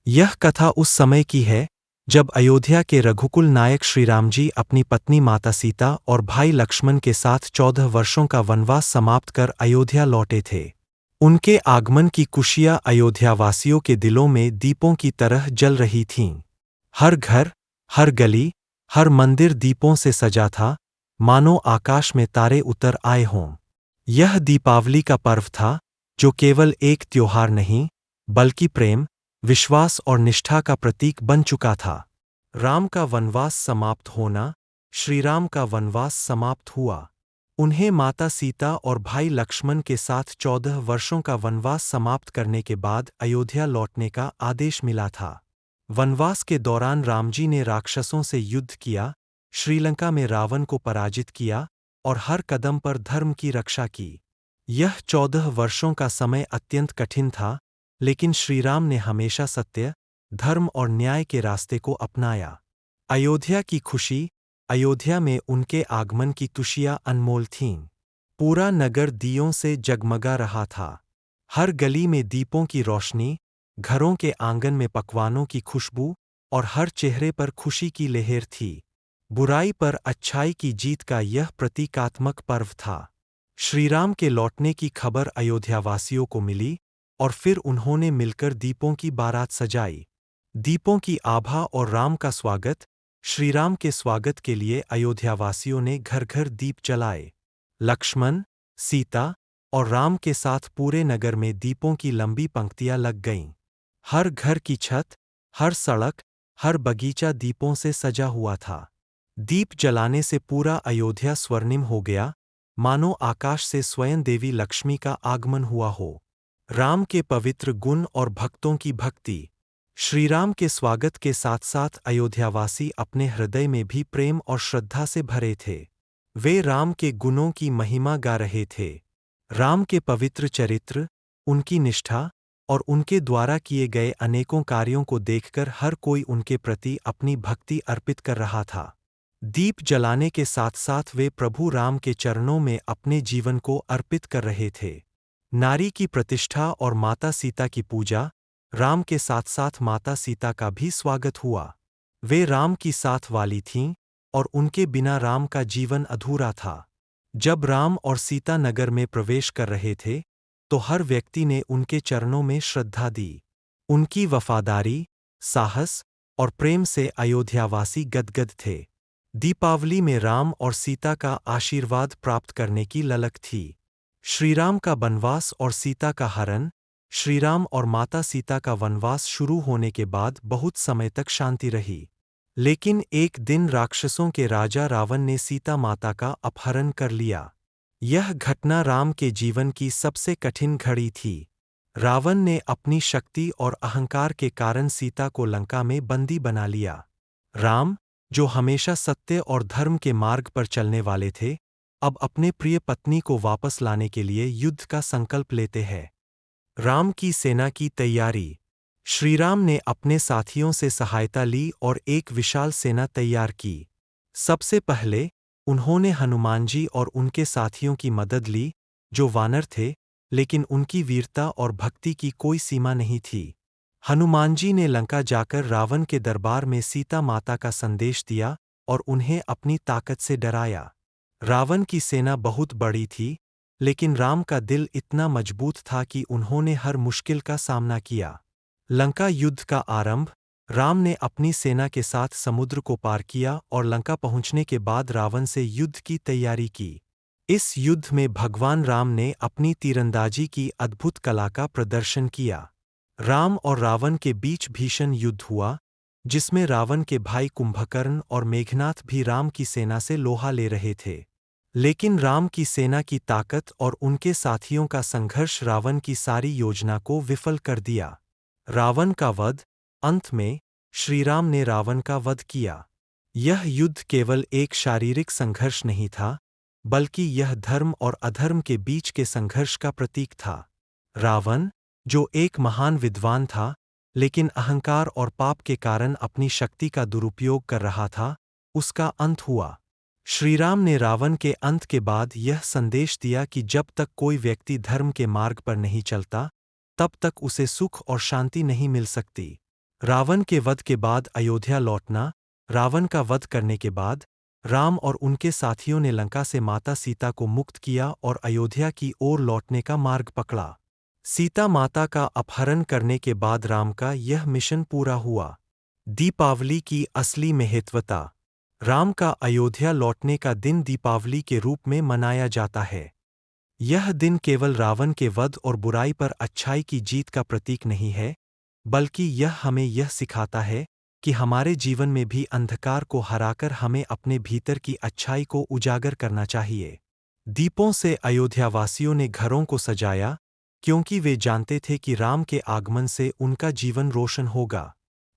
यह कथा उस समय की है जब अयोध्या के रघुकुल नायक श्रीराम जी अपनी पत्नी माता सीता और भाई लक्ष्मण के साथ 14 वर्षों का वनवास समाप्त कर अयोध्या लौटे थे। उनके आगमन की खुशियां अयोध्यावासियों के दिलों में दीपों की तरह जल रही थीं। हर घर, हर गली, हर मंदिर दीपों से सजा था, मानो आकाश में तारे उतर आए हों। यह दीपावली का पर्व था, जो केवल एक त्योहार नहीं, बल्कि प्रेम, विश्वास और निष्ठा का प्रतीक बन चुका था। राम का वनवास समाप्त होना, श्रीराम का वनवास समाप्त हुआ। उन्हें माता सीता और भाई लक्ष्मण के साथ 14 वर्षों का वनवास समाप्त करने के बाद अयोध्या लौटने का आदेश मिला था। वनवास के दौरान रामजी ने राक्षसों से युद्ध किया, श्रीलंका में रावण को पराजित किया और हर कदम पर धर्म की रक्षा की। यह 14 वर्षों का समय अत्यंत कठिन था, लेकिन श्रीराम ने हमेशा सत्य, धर्म और न्याय के रास्ते को अपनाया। अयोध्या की खुशी, अयोध्या में उनके आगमन की खुशियां अनमोल थीं। पूरा नगर दियों से जगमगा रहा था। हर गली में दीपों की रोशनी, घरों के आंगन में पकवानों की खुशबू और हर चेहरे पर खुशी की लहर थी। बुराई पर अच्छाई की जीत का यह प्रतीकात्मक पर्व था। श्रीराम के लौटने की खबर अयोध्यावासियों को मिली और फिर उन्होंने मिलकर दीपों की बारात सजाई। दीपों की आभा और राम का स्वागत। श्रीराम के स्वागत के लिए अयोध्यावासियों ने घर घर दीप जलाए। लक्ष्मण, सीता और राम के साथ पूरे नगर में दीपों की लंबी पंक्तियां लग गईं। हर घर की छत, हर सड़क, हर बगीचा दीपों से सजा हुआ था। दीप जलाने से पूरा अयोध्या स्वर्णिम हो गया, मानो आकाश से स्वयं देवी लक्ष्मी का आगमन हुआ हो। राम के पवित्र गुण और भक्तों की भक्ति। श्रीराम के स्वागत के साथ साथ अयोध्यावासी अपने हृदय में भी प्रेम और श्रद्धा से भरे थे। वे राम के गुणों की महिमा गा रहे थे। राम के पवित्र चरित्र, उनकी निष्ठा और उनके द्वारा किए गए अनेकों कार्यों को देखकर हर कोई उनके प्रति अपनी भक्ति अर्पित कर रहा था। दीप जलाने के साथ साथ वे प्रभु राम के चरणों में अपने जीवन को अर्पित कर रहे थे। नारी की प्रतिष्ठा और माता सीता की पूजा। राम के साथ साथ माता सीता का भी स्वागत हुआ। वे राम की साथ वाली थीं और उनके बिना राम का जीवन अधूरा था। जब राम और सीता नगर में प्रवेश कर रहे थे, तो हर व्यक्ति ने उनके चरणों में श्रद्धा दी। उनकी वफादारी, साहस और प्रेम से अयोध्यावासी गदगद थे। दीपावली में राम और सीता का आशीर्वाद प्राप्त करने की ललक थी। श्रीराम का वनवास और सीता का हरण। श्रीराम और माता सीता का वनवास शुरू होने के बाद बहुत समय तक शांति रही। लेकिन एक दिन राक्षसों के राजा रावण ने सीता माता का अपहरण कर लिया। यह घटना राम के जीवन की सबसे कठिन घड़ी थी। रावण ने अपनी शक्ति और अहंकार के कारण सीता को लंका में बंदी बना लिया। राम, जो हमेशा सत्य और धर्म के मार्ग पर चलने वाले थे, अब अपने प्रिय पत्नी को वापस लाने के लिए युद्ध का संकल्प लेते हैं। राम की सेना की तैयारी। श्रीराम ने अपने साथियों से सहायता ली और एक विशाल सेना तैयार की। सबसे पहले उन्होंने हनुमान जी और उनके साथियों की मदद ली, जो वानर थे, लेकिन उनकी वीरता और भक्ति की कोई सीमा नहीं थी। हनुमान जी ने लंका जाकर रावण के दरबार में सीता माता का संदेश दिया और उन्हें अपनी ताकत से डराया। रावण की सेना बहुत बड़ी थी, लेकिन राम का दिल इतना मजबूत था कि उन्होंने हर मुश्किल का सामना किया। लंका युद्ध का आरंभ। राम ने अपनी सेना के साथ समुद्र को पार किया और लंका पहुंचने के बाद रावण से युद्ध की तैयारी की। इस युद्ध में भगवान राम ने अपनी तीरंदाजी की अद्भुत कला का प्रदर्शन किया। राम और रावण के बीच भीषण युद्ध हुआ, जिसमें रावण के भाई कुंभकर्ण और मेघनाथ भी राम की सेना से लोहा ले रहे थे। लेकिन राम की सेना की ताकत और उनके साथियों का संघर्ष रावण की सारी योजना को विफल कर दिया। रावण का वध। अंत में श्रीराम ने रावण का वध किया। यह युद्ध केवल एक शारीरिक संघर्ष नहीं था, बल्कि यह धर्म और अधर्म के बीच के संघर्ष का प्रतीक था। रावण, जो एक महान विद्वान था, लेकिन अहंकार और पाप के कारण अपनी शक्ति का दुरुपयोग कर रहा था, उसका अंत हुआ। श्रीराम ने रावण के अंत के बाद यह संदेश दिया कि जब तक कोई व्यक्ति धर्म के मार्ग पर नहीं चलता, तब तक उसे सुख और शांति नहीं मिल सकती। रावण के वध के बाद अयोध्या लौटना। रावण का वध करने के बाद राम और उनके साथियों ने लंका से माता सीता को मुक्त किया और अयोध्या की ओर लौटने का मार्ग पकड़ा। सीता माता का अपहरण करने के बाद राम का यह मिशन पूरा हुआ। दीपावली की असली महत्वता। राम का अयोध्या लौटने का दिन दीपावली के रूप में मनाया जाता है। यह दिन केवल रावण के वध और बुराई पर अच्छाई की जीत का प्रतीक नहीं है, बल्कि यह हमें यह सिखाता है कि हमारे जीवन में भी अंधकार को हराकर हमें अपने भीतर की अच्छाई को उजागर करना चाहिए। दीपों से अयोध्यावासियों ने घरों को सजाया, क्योंकि वे जानते थे कि राम के आगमन से उनका जीवन रोशन होगा।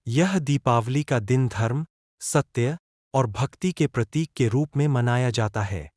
यह दीपावली का दिन धर्म, सत्य और भक्ति के प्रतीक के रूप में मनाया जाता है।